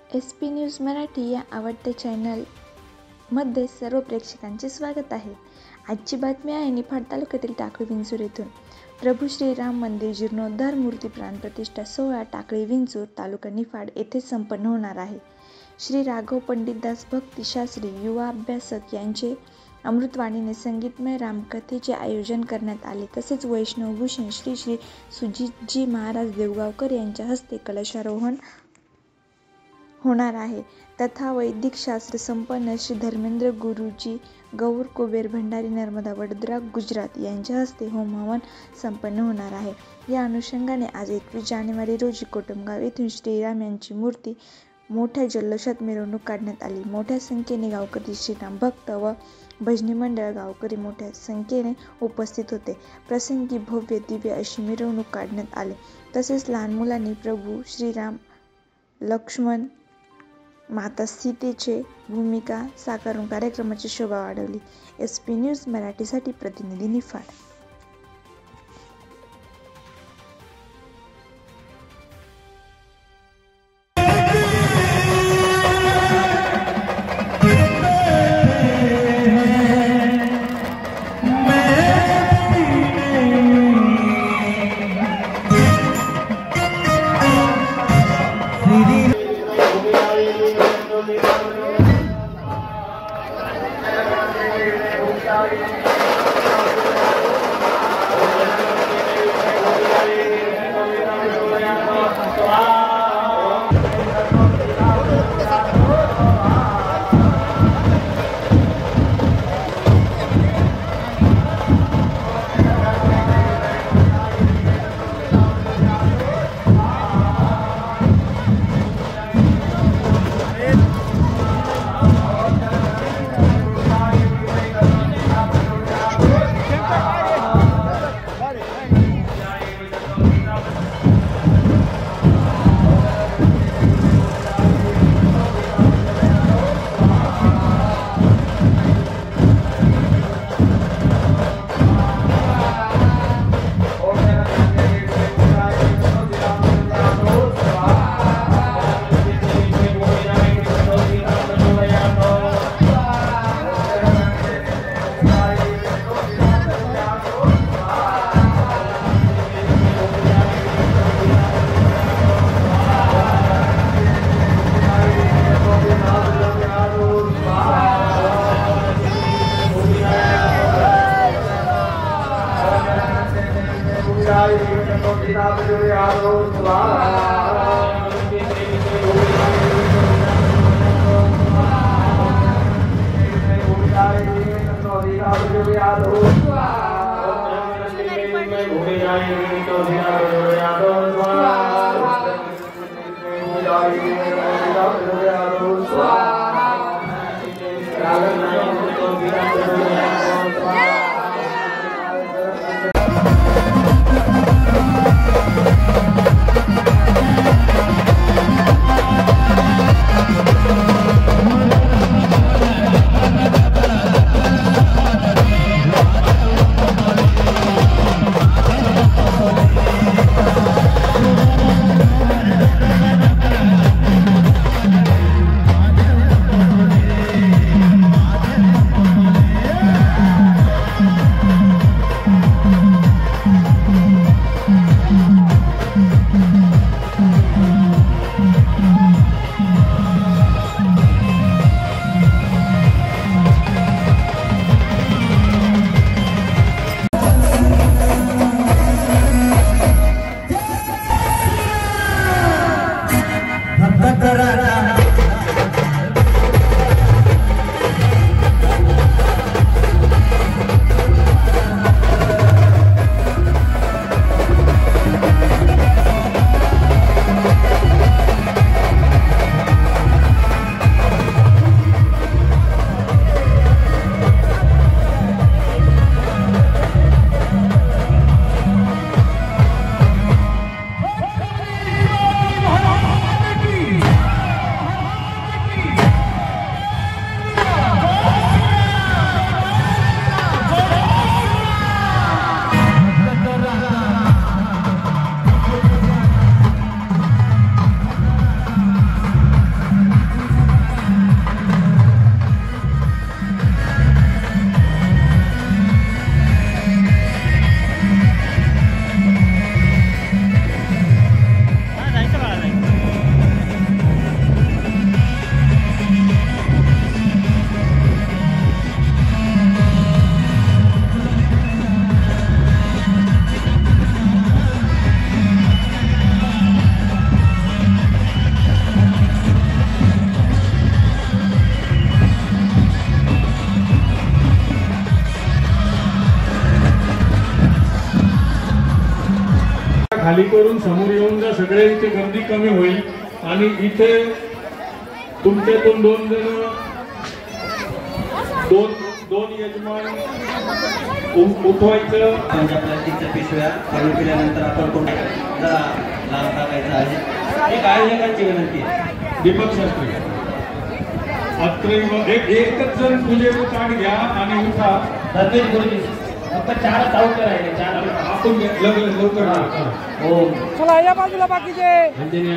SP news Marathi या आवडत्या चॅनलमध्ये सर्व प्रेक्षकांचे स्वागत आहे। आजची बातमी आहे निफाड तालुक्यातील टाकळी विंचूर येथून प्रभू श्रीराम मंदिर जीर्णोद्धार मूर्ती प्राण प्रतिष्ठा सोहळा टाकळी विंचूर तालुका निफाड येथे संपन्न होणार आहे। श्री राघव पंडितदास भक्ती शास्त्री युवा अभ्यासक यांचे अमृतवाणीने संगीतमय रामकथेचे आयोजन करण्यात आले। तसेच वैष्णव भूषण श्री श्री सुजितजी महाराज देवगावकर यांच्या हस्ते कलशारोहण होणार आहे। तथा वैदिक शास्त्र संपन्न श्री धर्मेंद्र गुरुजी गौर कुबेर भंडारी नर्मदा वडोदरा गुजरात यांच्या हस्ते होम हवन संपन्न होणार आहे। या अनुषंगाने आज 21 जानेवारी रोजी कोटमगाव येथून श्रीराम यांची मूर्ती मोठ्या जल्लोषात मिरवणूक काढण्यात आली। मोठ्या संख्येने गावकरी श्रीराम भक्त व भजनी मंडळ गावकरी मोठ्या संख्येने उपस्थित होते। प्रसंगी भव्य दिव्य अशी मिरवणूक काढण्यात आली। तसेच लहान मुलांनी प्रभू श्रीराम लक्ष्मण माता सीतेची भूमिका साकारून कार्यक्रमाची शोभा वाढवली। SP न्यूज मराठीसाठी प्रतिनिधी निफाड। अलीकडून समोर येऊन जा, सगळे इथे गर्दी कमी होईल. आणि इथे तुमच्यातून दोन यजमान उठवायचं. प्लास्टिकच्या पिशव्या काढून पिल्यानंतर आपण कोण जरा लांब टाकायचं आहे. एक आयोजकांची विनंती आहे. दीपक शास्त्री एकच जण पूजेचं ताट घ्या आणि उठा. धर्मेश गुरुजी फक्त 4 चावकर आहे. 4 आपण लवकर हो चला या बाजूला बाकीचे अंजनी